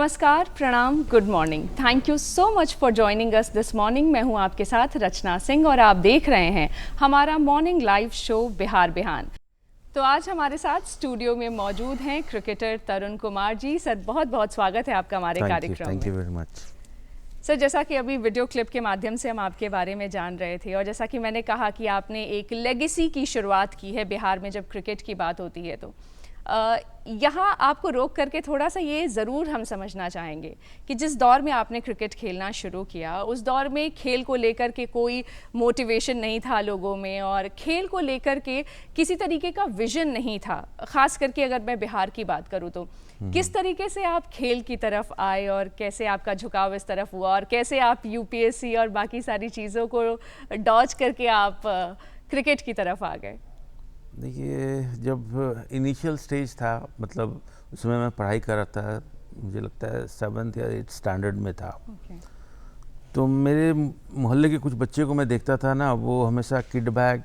नमस्कार, प्रणाम, good morning. Thank you so much for joining us this morning. मैं हूं आपके साथ रचना सिंह और आप देख रहे हैं हमारा मॉर्निंग लाइव शो बिहार बिहान। तो आज हमारे साथ स्टूडियो में मौजूद हैं क्रिकेटर तरुण कुमार जी। सर, बहुत बहुत स्वागत है आपका हमारे कार्यक्रम में। Thank you very much. Sir, जैसा कि अभी वीडियो क्लिप के माध्यम से हम आपके बारे में जान रहे थे और जैसा कि मैंने कहा कि आपने एक लेगेसी की शुरुआत की है बिहार में जब क्रिकेट की बात होती है, तो यहाँ आपको रोक करके थोड़ा सा ये ज़रूर हम समझना चाहेंगे कि जिस दौर में आपने क्रिकेट खेलना शुरू किया, उस दौर में खेल को लेकर के कोई मोटिवेशन नहीं था लोगों में और खेल को लेकर के किसी तरीके का विजन नहीं था। ख़ास करके अगर मैं बिहार की बात करूँ तो किस तरीके से आप खेल की तरफ आए और कैसे आपका झुकाव इस तरफ हुआ और कैसे आप यूपीएससी और बाकी सारी चीज़ों को डॉज करके आप क्रिकेट की तरफ आ गए? देखिए, जब इनिशियल स्टेज था, मतलब उसमें मैं पढ़ाई कर रहा था, मुझे लगता है 7th या 8th स्टैंडर्ड में था। तो मेरे मोहल्ले के कुछ बच्चे को मैं देखता था ना, वो हमेशा किड बैग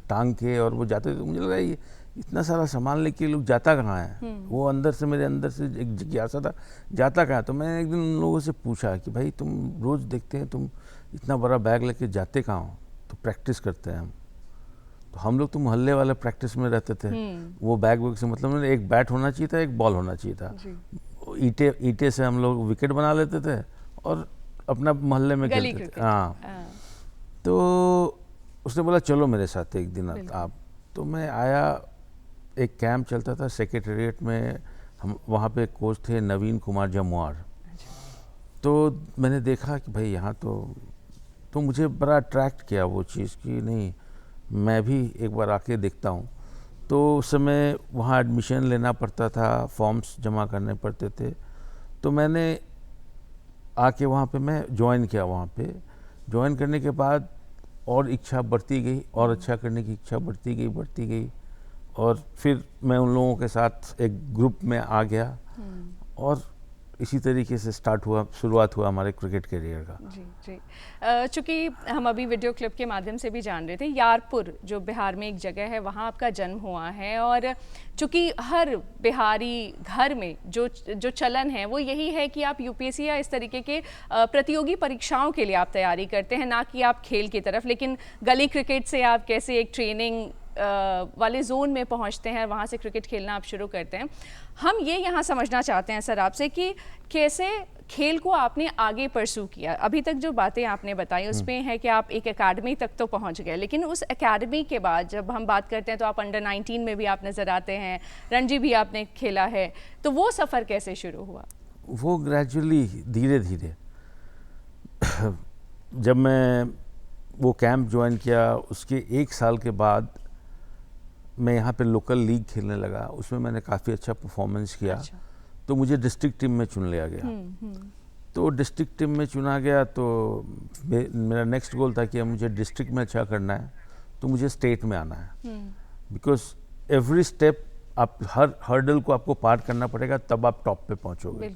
टांग के और वो जाते थे। मुझे लगा ये इतना सारा सामान लेके लोग जाता कहाँ है। वो अंदर से, मेरे अंदर से एक जिज्ञासा था, जाता कहाँ है। तो मैंने एक दिन उन लोगों से पूछा कि भाई, तुम रोज़ देखते हैं, तुम इतना बड़ा बैग लेके जाते कहाँ हो? तो प्रैक्टिस करते हैं हम। तो हम लोग तो मोहल्ले वाले प्रैक्टिस में रहते थे। वो बैग वैग से मतलब एक बैट होना चाहिए था, एक बॉल होना चाहिए था। ईटे से हम लोग विकेट बना लेते थे और अपना मोहल्ले में खेलते थे। हाँ। तो उसने बोला चलो मेरे साथ एक दिन आप। तो मैं आया। एक कैंप चलता था सेक्रेटेरिएट में, हम वहाँ पे कोच थे नवीन कुमार जमुआर। तो मैंने देखा कि भाई यहाँ तो मुझे बड़ा अट्रैक्ट किया वो चीज़ कि नहीं, मैं भी एक बार आके देखता हूँ। तो उस समय वहाँ एडमिशन लेना पड़ता था, फॉर्म्स जमा करने पड़ते थे। तो मैंने आके वहाँ पे मैं ज्वाइन किया। वहाँ पे ज्वाइन करने के बाद और इच्छा बढ़ती गई और अच्छा करने की इच्छा बढ़ती गई और फिर मैं उन लोगों के साथ एक ग्रुप में आ गया और इसी तरीके से शुरुआत हुआ हमारे क्रिकेट करियर का। जी। चूँकि हम अभी वीडियो क्लिप के माध्यम से भी जान रहे थे, यारपुर जो बिहार में एक जगह है, वहाँ आपका जन्म हुआ है और चूँकि हर बिहारी घर में जो चलन है वो यही है कि आप यूपीएससी या इस तरीके के प्रतियोगी परीक्षाओं के लिए आप तैयारी करते हैं, ना कि आप खेल की तरफ। लेकिन गली क्रिकेट से आप कैसे एक ट्रेनिंग वाले जोन में पहुंचते हैं, वहाँ से क्रिकेट खेलना आप शुरू करते हैं। हम ये यहाँ समझना चाहते हैं सर आपसे कि कैसे खेल को आपने आगे परस्यू किया। अभी तक जो बातें आपने बताई उसमें है कि आप एक एकेडमी तक तो पहुँच गए, लेकिन उस एकेडमी के बाद जब हम बात करते हैं तो आप अंडर 19 में भी आप नज़र आते हैं, रणजी भी आपने खेला है। तो वो सफ़र कैसे शुरू हुआ? वो ग्रेजुअली, धीरे धीरे जब मैं वो कैंप ज्वाइन किया, उसके 1 साल के बाद मैं यहाँ पे लोकल लीग खेलने लगा। उसमें मैंने काफ़ी अच्छा परफॉर्मेंस किया। अच्छा। तो मुझे डिस्ट्रिक्ट टीम में चुन लिया गया। तो डिस्ट्रिक्ट टीम में चुना गया तो मेरा नेक्स्ट गोल था कि मुझे डिस्ट्रिक्ट में अच्छा करना है, तो मुझे स्टेट में आना है। बिकॉज एवरी स्टेप आप हर हर्डल को आपको पार करना पड़ेगा, तब आप टॉप पे पहुँचोगे।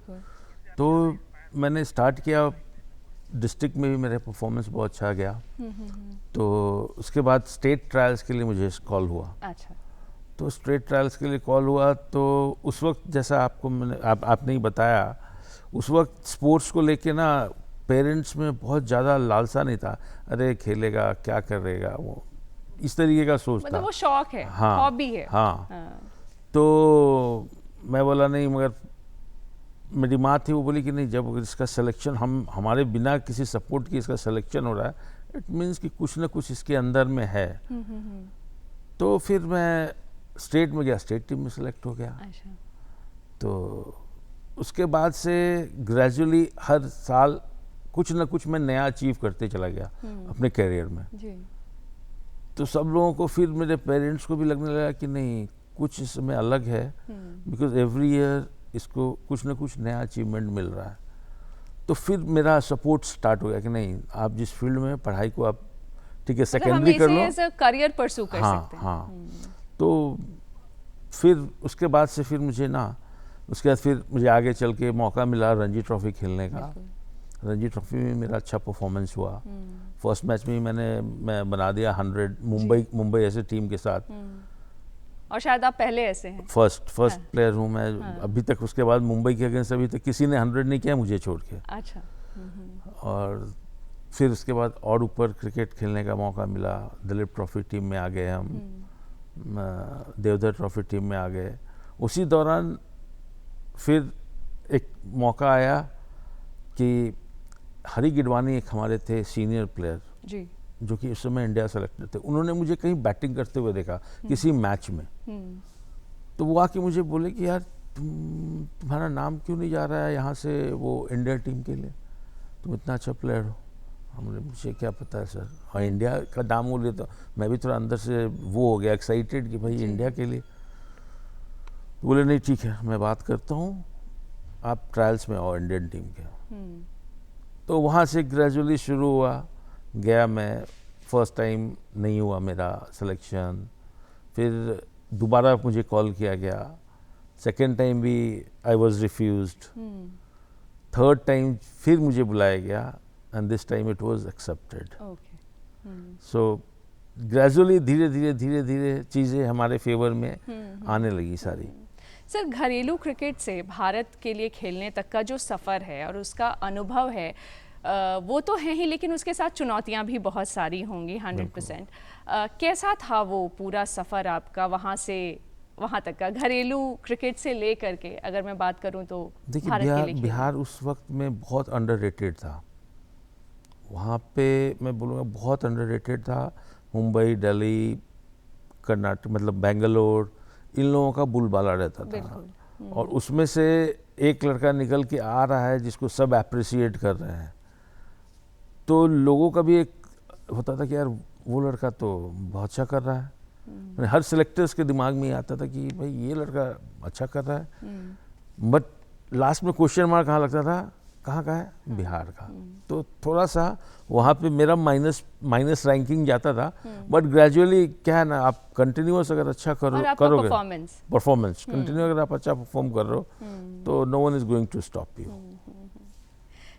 तो मैंने स्टार्ट किया, डिस्ट्रिक्ट में भी मेरा परफॉर्मेंस बहुत अच्छा गया। तो उसके बाद स्टेट ट्रायल्स के लिए मुझे कॉल हुआ। अच्छा। तो स्टेट ट्रायल्स के लिए कॉल हुआ तो उस वक्त, जैसा आपने ही बताया, उस वक्त स्पोर्ट्स को लेके ना पेरेंट्स में बहुत ज़्यादा लालसा नहीं था। अरे खेलेगा, क्या करेगा, वो इस तरीके का सोच था। वो शौक है, हॉबी है। हाँ। तो मैं बोला नहीं, मगर मेरी माँ थी, वो बोली कि नहीं, जब इसका सिलेक्शन हमारे बिना किसी सपोर्ट के इसका सिलेक्शन हो रहा है, इट मीन्स कि कुछ ना कुछ इसके अंदर में है। तो फिर मैं स्टेट में गया, स्टेट टीम में सिलेक्ट हो गया। अच्छा। तो उसके बाद से ग्रेजुअली हर साल कुछ ना कुछ मैं नया अचीव करते चला गया अपने करियर में। तो सब लोगों को, फिर मेरे पेरेंट्स को भी लगने लगा कि नहीं, कुछ इसमें अलग है, बिकॉज एवरी ईयर इसको कुछ ना कुछ नया अचीवमेंट मिल रहा है। तो फिर मेरा सपोर्ट स्टार्ट हो गया कि नहीं, आप जिस फील्ड में पढ़ाई को आप ठीक है सेकेंडरी कर लो, करियर परस्यू कर सकते हैं। हाँ। तो फिर उसके बाद से फिर मुझे उसके बाद फिर मुझे आगे चल के मौका मिला रणजी ट्रॉफी खेलने का। रणजी ट्रॉफी में मेरा अच्छा परफॉर्मेंस हुआ। फर्स्ट मैच में मैं बना दिया 100 मुंबई ऐसे टीम के साथ। और शायद आप पहले ऐसे हैं। फर्स्ट प्लेयर हूँ मैं। अभी तक उसके बाद मुंबई के अगेंस्ट अभी तक किसी ने 100 नहीं किया मुझे छोड़ के। अच्छा। और फिर उसके बाद और ऊपर क्रिकेट खेलने का मौका मिला। दिलीप ट्रॉफी टीम में आ गए हम, देवधर ट्रॉफी टीम में आ गए। उसी दौरान फिर एक मौका आया कि हरी गिडवानी एक हमारे थे सीनियर प्लेयर जी, जो कि उस समय इंडिया सेलेक्टेड थे। उन्होंने मुझे कहीं बैटिंग करते हुए देखा किसी मैच में। तो वो आके मुझे बोले कि यार तुम्हारा नाम क्यों नहीं जा रहा है यहाँ से वो इंडिया टीम के लिए, तुम इतना अच्छा प्लेयर हो। हमने मुझे क्या पता है सर, और इंडिया का नाम बोले तो मैं भी थोड़ा अंदर से वो हो गया एक्साइटेड कि भाई इंडिया के लिए। तो बोले नहीं ठीक है मैं बात करता हूँ, आप ट्रायल्स में आओ इंडियन टीम के। तो वहाँ से ग्रेजुअली शुरू हुआ, गया मैं। फर्स्ट टाइम नहीं हुआ मेरा सिलेक्शन, फिर दोबारा मुझे कॉल किया गया। सेकेंड टाइम भी I was refused. Third time फिर मुझे बुलाया गया and this time it was accepted. So gradually धीरे धीरे चीज़ें हमारे फेवर में आने लगी सारी। सर, घरेलू क्रिकेट से भारत के लिए खेलने तक का जो सफ़र है और उसका अनुभव है वो तो है ही, लेकिन उसके साथ चुनौतियां भी बहुत सारी होंगी 100%। कैसा था वो पूरा सफ़र आपका वहाँ से वहाँ तक का, घरेलू क्रिकेट से ले करके अगर मैं बात करूँ तो? देखिए बिहार उस वक्त में बहुत अंडररेटेड था। वहाँ पे मैं बोलूँगा बहुत अंडररेटेड था। मुंबई, दिल्ली, कर्नाटक मतलब बेंगलोर, इन लोगों का बुलबाला रहता था। और उसमें से एक लड़का निकल के आ रहा है जिसको सब अप्रिशिएट कर रहे हैं, तो लोगों का भी एक होता था कि यार वो लड़का तो बहुत अच्छा कर रहा है। हर सिलेक्टर्स के दिमाग में आता था कि भाई ये लड़का अच्छा कर रहा है। बट लास्ट में क्वेश्चन मार्क कहाँ लगता था, कहाँ का है, बिहार का। तो थोड़ा सा वहाँ पे मेरा माइनस रैंकिंग जाता था। बट ग्रेजुअली क्या है ना, आप कंटिन्यूअस अगर अच्छा करोगे परफॉर्मेंस कंटिन्यू अगर आप अच्छा परफॉर्म कर रहे हो तो no one is going to stop you.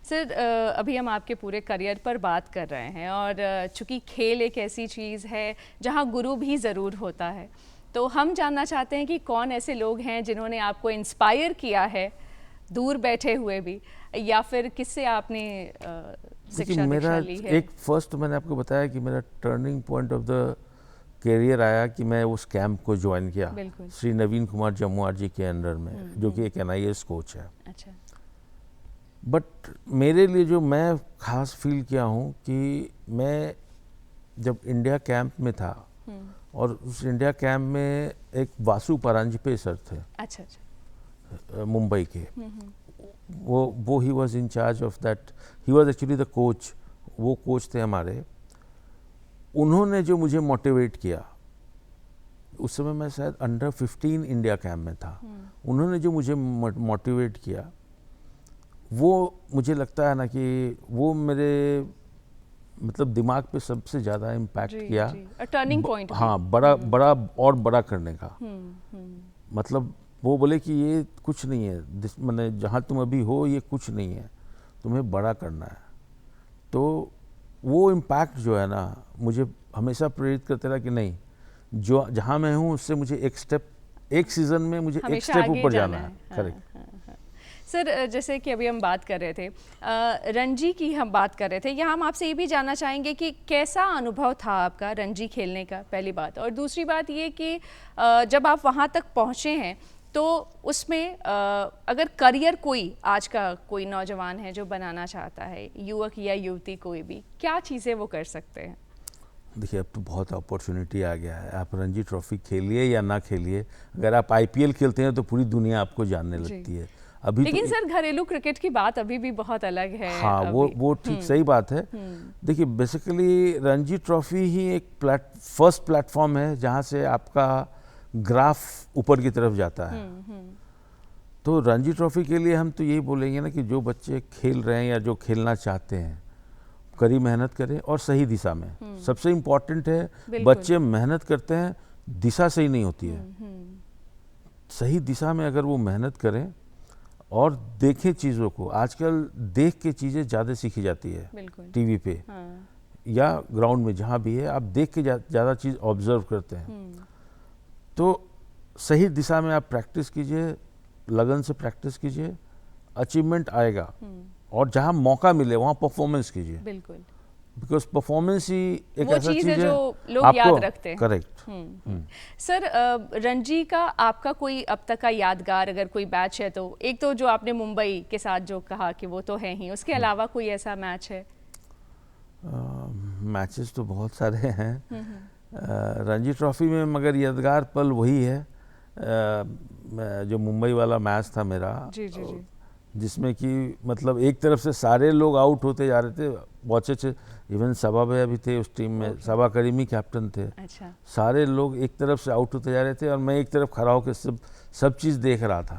Sir, अभी हम आपके पूरे करियर पर बात कर रहे हैं और चूंकि खेल एक ऐसी चीज़ है जहां गुरु भी ज़रूर होता है, तो हम जानना चाहते हैं कि कौन ऐसे लोग हैं जिन्होंने आपको इंस्पायर किया है, दूर बैठे हुए भी, या फिर किससे आपने शिक्षा ली है? एक फर्स्ट मैंने आपको बताया कि मेरा turning point of the career आया कि मैं उस कैंप को ज्वाइन किया श्री नवीन कुमार जमुआर जी के अंडर में, जो कि एक NIS कोच है। अच्छा। बट मेरे लिए जो मैं खास फील किया हूँ कि मैं जब इंडिया कैंप में था और उस इंडिया कैंप में एक वासु परांजपे सर थे। अच्छा अच्छा। मुंबई के। वो he was in charge of that, he was actually the coach. वो कोच थे हमारे। उन्होंने जो मुझे मोटिवेट किया, उस समय मैं शायद अंडर 15 इंडिया कैंप में था। उन्होंने जो मुझे मोटिवेट किया, वो मुझे लगता है ना कि वो मेरे मतलब दिमाग पे सबसे ज़्यादा इम्पैक्ट किया। Turning point. हाँ, बड़ा और बड़ा करने का। मतलब वो बोले कि ये कुछ नहीं है, मैंने जहाँ तुम अभी हो ये कुछ नहीं है, तुम्हें बड़ा करना है। तो वो इम्पैक्ट जो है ना मुझे हमेशा प्रेरित करता रहा कि नहीं, जो जहाँ मैं हूँ उससे मुझे एक सीज़न में मुझे एक स्टेप ऊपर जाना है। करेक्ट। सर, जैसे कि अभी हम बात कर रहे थे, रणजी की हम बात कर रहे थे, यहाँ हम आपसे ये भी जानना चाहेंगे कि कैसा अनुभव था आपका रणजी खेलने का, पहली बात। और दूसरी बात ये कि जब आप वहाँ तक पहुँचे हैं तो उसमें अगर करियर कोई आज का कोई नौजवान है जो बनाना चाहता है, युवक या युवती कोई भी, क्या चीज़ें वो कर सकते हैं? देखिए अब तो बहुत अपॉर्चुनिटी आ गया है। आप रणजी ट्रॉफी खेलिए या ना खेलिए, अगर आप IPL खेलते हैं तो पूरी दुनिया आपको जानने लगती है। अभी लेकिन तो सर घरेलू क्रिकेट की बात अभी भी बहुत अलग है। हाँ, वो ठीक सही बात है। देखिए बेसिकली रणजी ट्रॉफी ही एक फर्स्ट प्लेटफॉर्म है जहाँ से आपका ग्राफ ऊपर की तरफ जाता है। तो रणजी ट्रॉफी के लिए हम तो यही बोलेंगे ना कि जो बच्चे खेल रहे हैं या जो खेलना चाहते हैं, कड़ी मेहनत करें और सही दिशा में। सबसे इम्पोर्टेंट है, बच्चे मेहनत करते हैं, दिशा सही नहीं होती है। सही दिशा में अगर वो मेहनत करें और देखें चीज़ों को, आजकल देख के चीज़ें ज़्यादा सीखी जाती है टीवी पे या ग्राउंड में, जहाँ भी है आप देख के ज़्यादा चीज़ ऑब्जर्व करते हैं। तो सही दिशा में आप प्रैक्टिस कीजिए, लगन से प्रैक्टिस कीजिए, अचीवमेंट आएगा। और जहाँ मौका मिले वहाँ परफॉर्मेंस कीजिए, बिल्कुल, बिकॉज परफॉर्मेंस ही एक वो ऐसा चीज़ चीज है है जो लोग याद रखते हैं। करेक्ट। सर, रणजी का आपका कोई अब तक का यादगार अगर कोई मैच है तो एक तो जो आपने मुंबई के साथ जो कहा कि वो तो है ही, उसके अलावा कोई ऐसा मैच है? मैचेस तो बहुत सारे हैं रणजी ट्रॉफी में, मगर यादगार पल वही है जो मुंबई वाला मैच था मेरा। जी जी जी। जिसमें कि मतलब एक तरफ से सारे लोग आउट होते जा रहे थे, बहुत अच्छे, इवन सबा भैया भी थे उस टीम में, सबा करीमी कैप्टन थे। अच्छा। सारे लोग एक तरफ से आउट होते जा रहे थे और मैं एक तरफ खड़ा होकर सब चीज़ देख रहा था।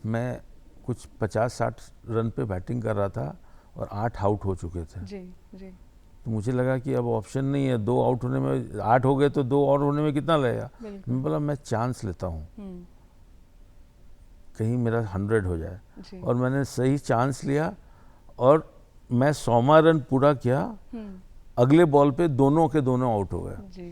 मैं कुछ 50-60 रन पे बैटिंग कर रहा था और 8 आउट हो चुके थे। जी जी। तो मुझे लगा कि अब ऑप्शन नहीं है, 2 आउट होने में, 8 हो गए तो 2 और होने में कितना लगेगा। मैं बोला मैं चांस लेता हूँ, कहीं मेरा 100 हो जाए। और मैंने सही चांस लिया और मैं 100वां रन पूरा किया। अगले बॉल पे दोनों के दोनों आउट हो गए।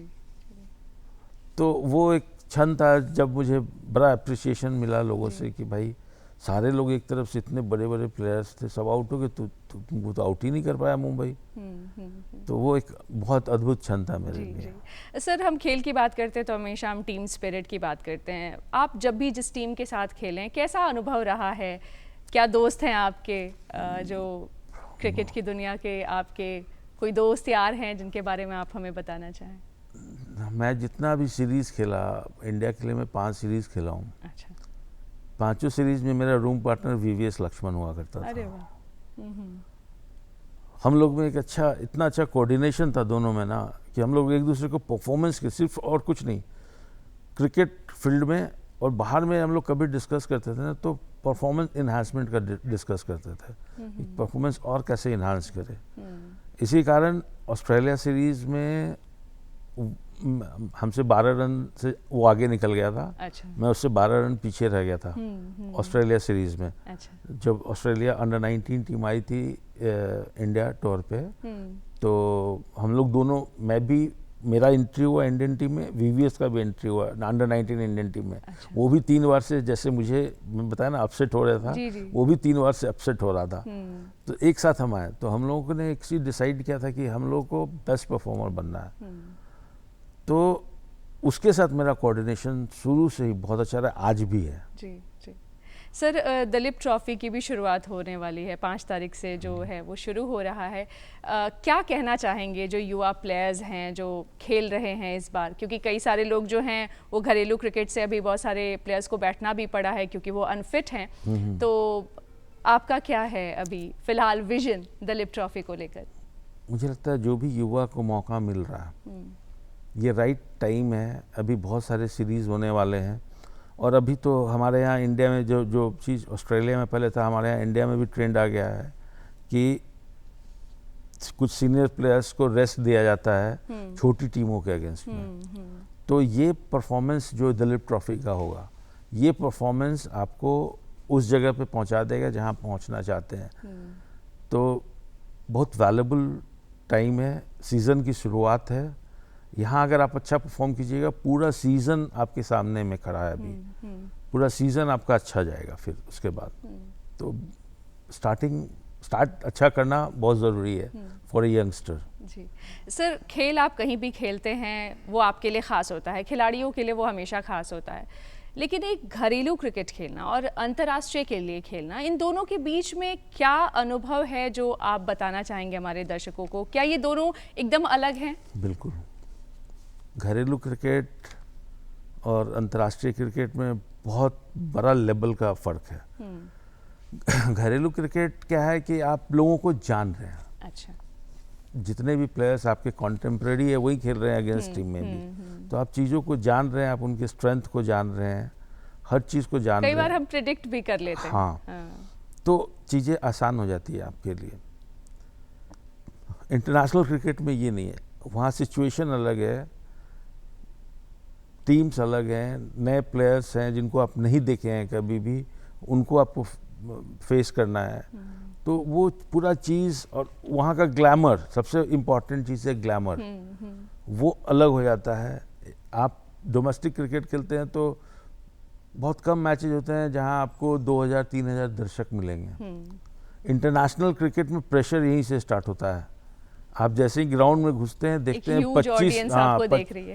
तो वो एक क्षण था जब मुझे बड़ा अप्रिसिएशन मिला लोगों से कि भाई सारे लोग एक तरफ से, इतने बड़े बड़े प्लेयर्स थे, सब आउट हो गए, तुमको तो आउट ही नहीं कर पाया मुंबई। तो वो एक बहुत अद्भुत क्षण था मेरे लिए। सर, हम खेल की बात करते हैं तो हमेशा हम टीम स्पिरिट की बात करते हैं। आप जब भी जिस टीम के साथ खेलें, कैसा अनुभव रहा है? क्या दोस्त हैं आपके जो क्रिकेट की दुनिया के, आपके कोई दोस्त यार हैं जिनके बारे में आप हमें बताना चाहें? मैं जितना भी सीरीज़ खेला, इंडिया के लिए मैं 5 सीरीज़ खेला हूँ। अच्छा। 5 सीरीज में मेरा रूम पार्टनर वीवीएस लक्ष्मण हुआ करता था। अरे वाह। हम लोग में एक अच्छा, इतना अच्छा कोऑर्डिनेशन था दोनों में ना, कि हम लोग एक दूसरे को परफॉर्मेंस के, सिर्फ और कुछ नहीं, क्रिकेट फील्ड में और बाहर में हम लोग कभी डिस्कस करते थे ना, तो परफॉर्मेंस इन्हांसमेंट का डिस्कस करते थे, परफॉर्मेंस और कैसे इन्हांस करे। इसी कारण ऑस्ट्रेलिया सीरीज में हमसे 12 रन से वो आगे निकल गया था। अच्छा। मैं उससे 12 रन पीछे रह गया था ऑस्ट्रेलिया सीरीज में। अच्छा। जब ऑस्ट्रेलिया अंडर 19 टीम आई थी इंडिया टूर पे, तो हम लोग दोनों, मैं भी, मेरा एंट्री हुआ इंडियन टीम में, वीवीएस का भी एंट्री हुआ अंडर 19 इंडियन टीम में। अच्छा। वो भी 3 बार से, जैसे मुझे मैं बताया ना अपसेट हो रहा था, जी जी। वो भी 3 बार से अपसेट हो रहा था। तो एक साथ हम आए, तो हम लोगों ने एक चीज डिसाइड किया था कि हम लोगों को बेस्ट परफॉर्मर बनना है। तो उसके साथ मेरा कोऑर्डिनेशन शुरू से ही बहुत अच्छा रहा, आज भी है। जी जी। सर, दलीप ट्रॉफी की भी शुरुआत होने वाली है, 5 तारीख से जो है वो शुरू हो रहा है। क्या कहना चाहेंगे जो युवा प्लेयर्स हैं जो खेल रहे हैं इस बार? क्योंकि कई सारे लोग जो हैं वो घरेलू क्रिकेट से अभी बहुत सारे प्लेयर्स को बैठना भी पड़ा है क्योंकि वो अनफिट हैं। तो आपका क्या है अभी फ़िलहाल विजन दलीप ट्रॉफी को लेकर? मुझे लगता है जो भी युवा को मौका मिल रहा है, ये राइट टाइम है। अभी बहुत सारे सीरीज़ होने वाले हैं, और अभी तो हमारे यहाँ इंडिया में जो चीज़ ऑस्ट्रेलिया में पहले था, हमारे यहाँ इंडिया में भी ट्रेंड आ गया है कि कुछ सीनियर प्लेयर्स को रेस्ट दिया जाता है छोटी टीमों के अगेंस्ट में। तो ये परफॉर्मेंस जो दलीप ट्रॉफी का होगा, ये परफॉर्मेंस आपको उस जगह पे पहुंचा देगा जहां पहुंचना चाहते हैं। तो बहुत वैल्यूबल टाइम है, सीज़न की शुरुआत है। यहाँ अगर आप अच्छा परफॉर्म कीजिएगा, पूरा सीज़न आपके सामने में खड़ा है अभी, पूरा सीज़न आपका अच्छा जाएगा फिर उसके बाद। तो स्टार्ट अच्छा करना बहुत ज़रूरी है फॉर ए यंगस्टर। जी सर, खेल आप कहीं भी खेलते हैं वो आपके लिए ख़ास होता है, खिलाड़ियों के लिए वो हमेशा ख़ास होता है, लेकिन एक घरेलू क्रिकेट खेलना और अंतर्राष्ट्रीय के लिए खेलना, इन दोनों के बीच में क्या अनुभव है जो आप बताना चाहेंगे हमारे दर्शकों को? क्या ये दोनों एकदम अलग हैं? बिल्कुल, घरेलू क्रिकेट और अंतर्राष्ट्रीय क्रिकेट में बहुत बड़ा लेवल का फ़र्क है। घरेलू क्रिकेट क्या है कि आप लोगों को जान रहे हैं। अच्छा। जितने भी प्लेयर्स आपके कॉन्टेम्प्रेरी है वही खेल रहे हैं अगेंस्ट टीम में भी, तो आप चीज़ों को जान रहे हैं, आप उनके स्ट्रेंथ को जान रहे हैं, हर चीज़ को जान रहे हैं। कई बार हम प्रेडिक्ट भी कर लेते हैं। हाँ। तो चीज़ें आसान हो जाती है आपके लिए। इंटरनेशनल क्रिकेट में ये नहीं है, वहाँ सिचुएशन अलग है, टीम्स अलग हैं, नए प्लेयर्स हैं जिनको आप नहीं देखे हैं कभी भी, उनको आपको फेस करना है। तो वो पूरा चीज़ और वहाँ का ग्लैमर, सबसे इम्पॉर्टेंट चीज़ है ग्लैमर, वो अलग हो जाता है। आप डोमेस्टिक क्रिकेट खेलते हैं तो बहुत कम मैचेज होते हैं जहां आपको 2000-3000 दर्शक मिलेंगे। इंटरनेशनल क्रिकेट में प्रेशर यहीं से स्टार्ट होता है। आप जैसे ही ग्राउंड में घुसते हैं देखते हैं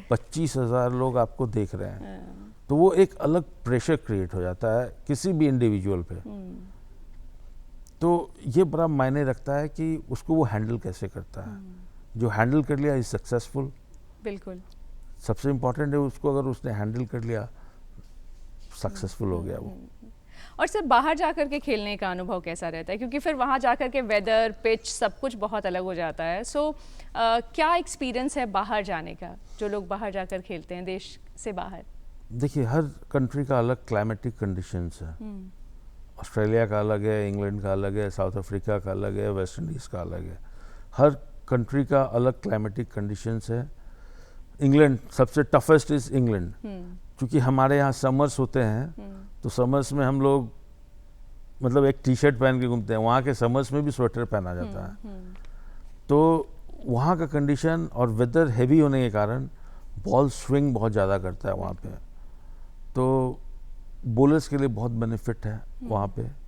25,000 लोग आपको देख रहे हैं, तो वो एक अलग प्रेशर क्रिएट हो जाता है किसी भी इंडिविजुअल पे। तो ये बड़ा मायने रखता है कि उसको वो हैंडल कैसे करता है। जो हैंडल कर लिया इज सक्सेसफुल। बिल्कुल, सबसे इम्पोर्टेंट है उसको, अगर उसने हैंडल कर लिया सक्सेसफुल हो गया वो। और सर बाहर जाकर के खेलने का अनुभव कैसा रहता है, क्योंकि फिर वहाँ जाकर के वेदर, पिच सब कुछ बहुत अलग हो जाता है। सो क्या एक्सपीरियंस है बाहर जाने का, जो लोग बाहर जाकर खेलते हैं देश से बाहर? देखिए, हर कंट्री का अलग क्लाइमेटिक कंडीशंस है। ऑस्ट्रेलिया का अलग है, इंग्लैंड का अलग है, साउथ अफ्रीका का अलग है, वेस्ट इंडीज़ का अलग है। हर कंट्री का अलग क्लाइमेटिक कंडीशंस है। इंग्लैंड सबसे टफेस्ट इज इंग्लैंड, क्योंकि हमारे यहाँ समर्स होते हैं तो समर्स में हम लोग मतलब एक टी शर्ट पहन के घूमते हैं, वहाँ के समर्स में भी स्वेटर पहना जाता है। तो वहाँ का कंडीशन और वेदर हेवी होने के कारण बॉल स्विंग बहुत ज़्यादा करता है वहाँ पे, तो बॉलर्स के लिए बहुत बेनिफिट है वहाँ पे।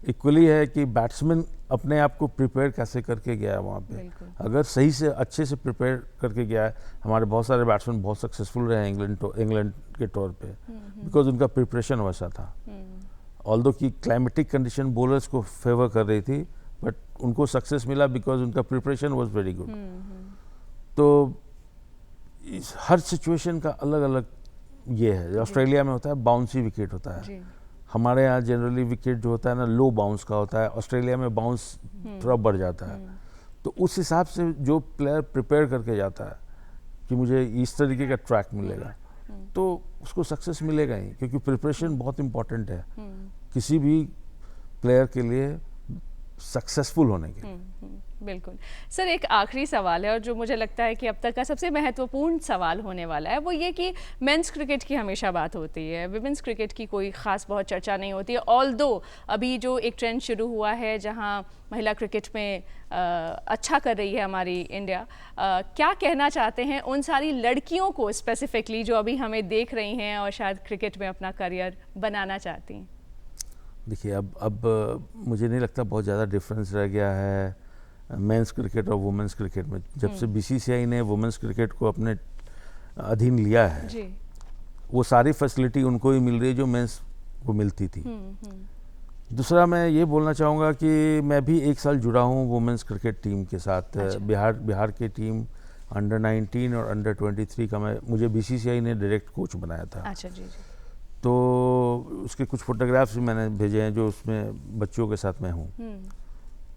इक्वली है कि बैट्समैन अपने आप को प्रिपेयर कैसे करके गया है वहाँ पे। अगर सही से अच्छे से प्रिपेयर करके गया है, हमारे बहुत सारे बैट्समैन बहुत सक्सेसफुल रहे हैं इंग्लैंड के तौर पे, बिकॉज उनका प्रिपरेशन वैसा था। ऑल्दो कि क्लाइमेटिक कंडीशन बॉलर्स को फेवर कर रही थी, बट उनको सक्सेस मिला बिकॉज उनका प्रिपरेशन वॉज वेरी गुड। तो हर सिचुएशन का अलग अलग ये है। ऑस्ट्रेलिया में होता है बाउंसी विकेट होता है, हमारे यहाँ जनरली विकेट जो होता है ना लो बाउंस का होता है, ऑस्ट्रेलिया में बाउंस थोड़ा बढ़ जाता है। तो उस हिसाब से जो प्लेयर प्रिपेयर करके जाता है कि मुझे इस तरीके का ट्रैक मिलेगा, तो उसको सक्सेस मिलेगा ही, क्योंकि प्रिपरेशन बहुत इंपॉर्टेंट है किसी भी प्लेयर के लिए सक्सेसफुल होने के। बिल्कुल सर, एक आखिरी सवाल है और जो मुझे लगता है कि अब तक का सबसे महत्वपूर्ण सवाल होने वाला है, वो ये कि मेंस क्रिकेट की हमेशा बात होती है, विमेंस क्रिकेट की कोई ख़ास बहुत चर्चा नहीं होती है। ऑल्दो अभी जो एक ट्रेंड शुरू हुआ है जहां महिला क्रिकेट में अच्छा कर रही है हमारी इंडिया, क्या कहना चाहते हैं उन सारी लड़कियों को स्पेसिफिकली जो अभी हमें देख रही हैं और शायद क्रिकेट में अपना करियर बनाना चाहती हैं? देखिए, अब मुझे नहीं लगता बहुत ज़्यादा डिफरेंस रह गया है मेंस क्रिकेट और वुमेंस क्रिकेट में। जब से बीसीसीआई ने वुमेंस क्रिकेट को अपने अधीन लिया है जी, वो सारी फैसिलिटी उनको ही मिल रही है जो मेंस को मिलती थी। दूसरा, मैं ये बोलना चाहूँगा कि मैं भी 1 साल जुड़ा हूँ वुमेंस क्रिकेट टीम के साथ। अच्छा। बिहार की टीम अंडर 19 और अंडर 23 का मुझे बीसीसीआई ने डायरेक्ट कोच बनाया था। अच्छा जी जी। तो उसके कुछ फोटोग्राफ्स भी मैंने भेजे हैं जो उसमें बच्चों के साथ मैं हूँ।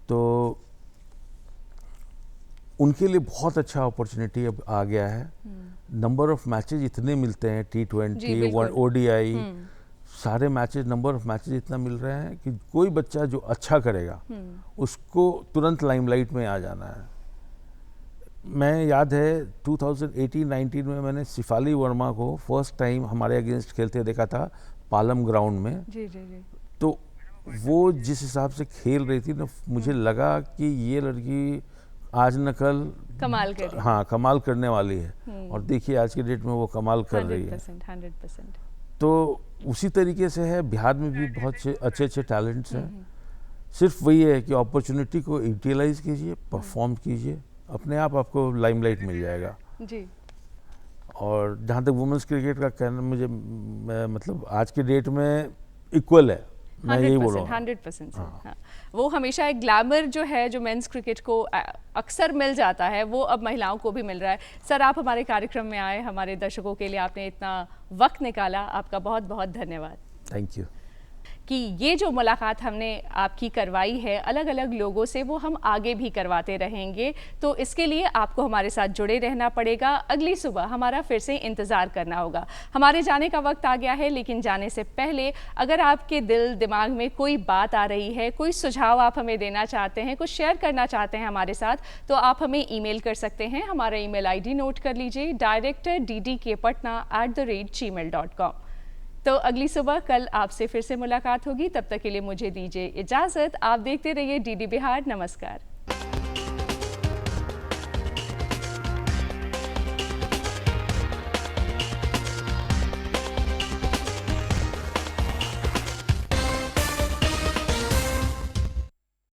तो उनके लिए बहुत अच्छा अपॉर्चुनिटी अब आ गया है। नंबर ऑफ मैचेस इतने मिलते हैं, T20, ODI, सारे मैचेस, नंबर ऑफ मैचेस इतना मिल रहे हैं कि कोई बच्चा जो अच्छा करेगा उसको तुरंत लाइमलाइट में आ जाना है। मैं याद है 2018-19 में मैंने शिफाली वर्मा को फर्स्ट टाइम हमारे अगेंस्ट खेलते देखा था पालम ग्राउंड में। जी जी जी। तो वो जिस हिसाब से खेल रही थी ना, मुझे लगा कि ये लड़की आज न कल कमाल कर, हाँ, कमाल करने वाली है। और देखिए आज के डेट में वो कमाल कर रही है। 100%। तो उसी तरीके से है, बिहार में भी बहुत अच्छे अच्छे टैलेंट्स हैं। सिर्फ वही है कि अपॉर्चुनिटी को यूटिलाइज कीजिए, परफॉर्म कीजिए, अपने आप आपको लाइमलाइट मिल जाएगा जी। और जहाँ तक वुमेन्स क्रिकेट का कहना, मतलब आज के डेट में इक्वल है, मैं यही बोल रहा हूँ। 100%। हाँ। वो हमेशा एक ग्लैमर जो है जो मेंस क्रिकेट को अक्सर मिल जाता है, वो अब महिलाओं को भी मिल रहा है। सर, आप हमारे कार्यक्रम में आए, हमारे दर्शकों के लिए आपने इतना वक्त निकाला, आपका बहुत बहुत धन्यवाद। Thank you. कि ये जो मुलाकात हमने आपकी करवाई है अलग अलग लोगों से, वो हम आगे भी करवाते रहेंगे। तो इसके लिए आपको हमारे साथ जुड़े रहना पड़ेगा। अगली सुबह हमारा फिर से इंतज़ार करना होगा। हमारे जाने का वक्त आ गया है, लेकिन जाने से पहले अगर आपके दिल दिमाग में कोई बात आ रही है, कोई सुझाव आप हमें देना चाहते हैं, कुछ शेयर करना चाहते हैं हमारे साथ, तो आप हमें ईमेल कर सकते हैं। हमारा ईमेल ID नोट कर लीजिए, director@ddkpatna@gmail.com। तो अगली सुबह कल आपसे फिर से मुलाकात होगी। तब तक के लिए मुझे दीजिए इजाज़त। आप देखते रहिए DD बिहार। नमस्कार।